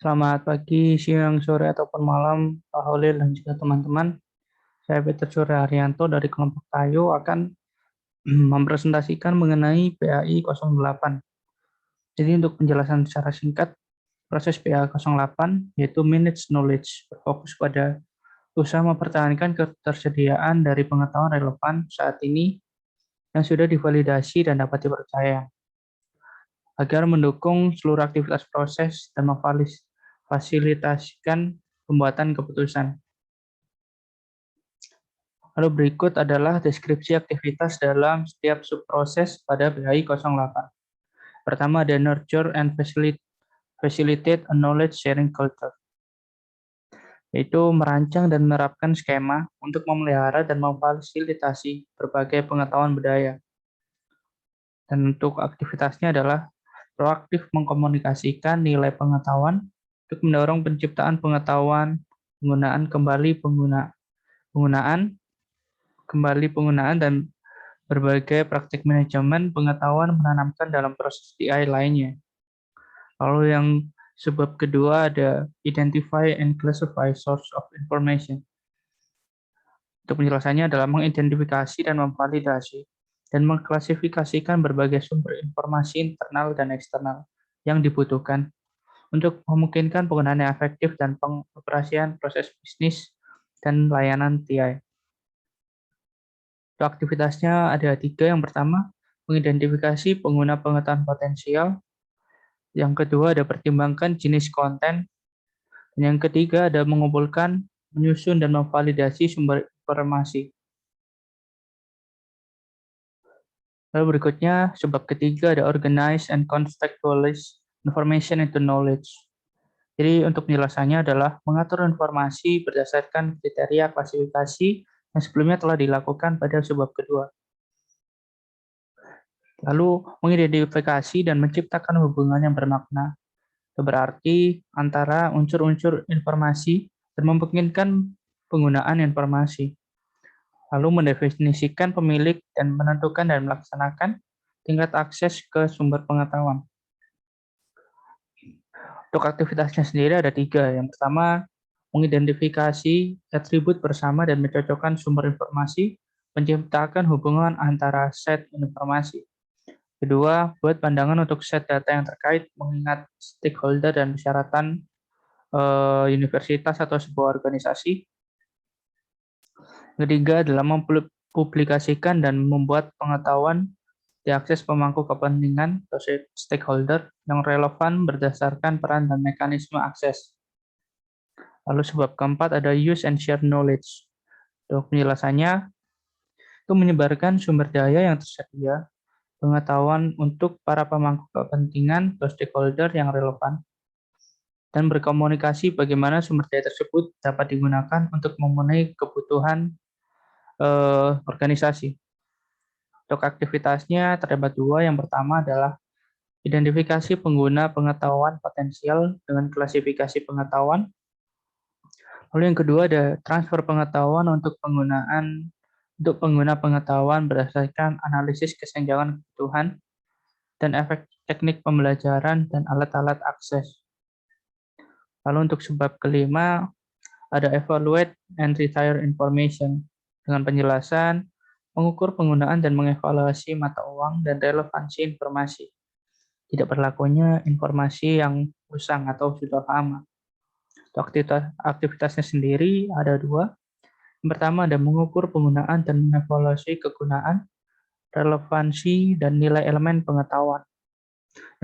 Selamat pagi, siang, sore, ataupun malam, Pak Holil dan juga teman-teman. Saya Peter Surya Haryanto dari kelompok Tayo akan mempresentasikan mengenai PAI 08. Jadi untuk penjelasan secara singkat, proses PAI 08 yaitu Managed Knowledge berfokus pada usaha mempertahankan ketersediaan dari pengetahuan relevan saat ini yang sudah divalidasi dan dapat dipercaya, agar mendukung seluruh aktivitas proses dan memfasilitasikan pembuatan keputusan. Lalu berikut adalah deskripsi aktivitas dalam setiap subproses pada PAI 08. Pertama ada nurture and facilitate a knowledge sharing culture, yaitu merancang dan menerapkan skema untuk memelihara dan memfasilitasi berbagai pengetahuan budaya. Dan untuk aktivitasnya adalah proaktif mengkomunikasikan nilai pengetahuan untuk mendorong penciptaan pengetahuan, penggunaan dan berbagai praktik manajemen pengetahuan menanamkan dalam proses DI lainnya. Lalu yang sebab kedua ada identify and classify source of information. Untuk penjelasannya adalah mengidentifikasi dan memvalidasi dan mengklasifikasikan berbagai sumber informasi internal dan eksternal yang dibutuhkan untuk memungkinkan penggunaan yang efektif dan pengoperasian proses bisnis dan layanan TI. Untuk aktivitasnya ada 3. Yang pertama, mengidentifikasi pengguna pengetahuan potensial. Yang kedua ada pertimbangkan jenis konten. Dan yang ketiga ada mengumpulkan, menyusun, dan memvalidasi sumber informasi. Lalu berikutnya, sebab ketiga ada organize and contextualize information into knowledge. Jadi untuk penjelasannya adalah mengatur informasi berdasarkan kriteria klasifikasi yang sebelumnya telah dilakukan pada sebab kedua. Lalu mengidentifikasi dan menciptakan hubungan yang bermakna, berarti antara unsur-unsur informasi dan memungkinkan penggunaan informasi. Lalu mendefinisikan pemilik dan menentukan dan melaksanakan tingkat akses ke sumber pengetahuan. Untuk aktivitasnya sendiri ada 3. Yang pertama, mengidentifikasi atribut bersama dan mencocokkan sumber informasi, menciptakan hubungan antara set informasi. Kedua, buat pandangan untuk set data yang terkait, mengingat stakeholder dan persyaratan universitas atau sebuah organisasi. Ketiga adalah mempublikasikan dan membuat pengetahuan diakses pemangku kepentingan atau stakeholder yang relevan berdasarkan peran dan mekanisme akses. Lalu sebab keempat ada use and share knowledge. Untuk penjelasannya, itu menyebarkan sumber daya yang tersedia, pengetahuan untuk para pemangku kepentingan atau stakeholder yang relevan, dan berkomunikasi bagaimana sumber daya tersebut dapat digunakan untuk memenuhi kebutuhan organisasi. Untuk aktivitasnya terdapat 2. Yang pertama adalah identifikasi pengguna pengetahuan potensial dengan klasifikasi pengetahuan. Lalu yang kedua ada transfer pengetahuan untuk pengguna pengetahuan berdasarkan analisis kesenjangan kebutuhan dan efek teknik pembelajaran dan alat-alat akses. Lalu untuk sebab kelima ada evaluate and retire information dengan penjelasan mengukur penggunaan dan mengevaluasi mata uang dan relevansi informasi. Tidak berlakunya informasi yang usang atau sudah lama. Aktivitasnya sendiri ada 2. Yang pertama ada mengukur penggunaan dan mengevaluasi kegunaan, relevansi, dan nilai elemen pengetahuan.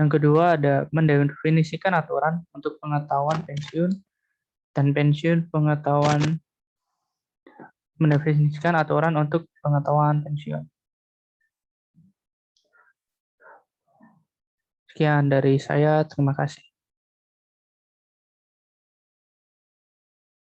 Yang kedua ada mendefinisikan aturan untuk pengetahuan pensiun dan pensiun pengetahuan, mendefinisikan aturan untuk pengetahuan pensiun. Sekian dari saya, terima kasih.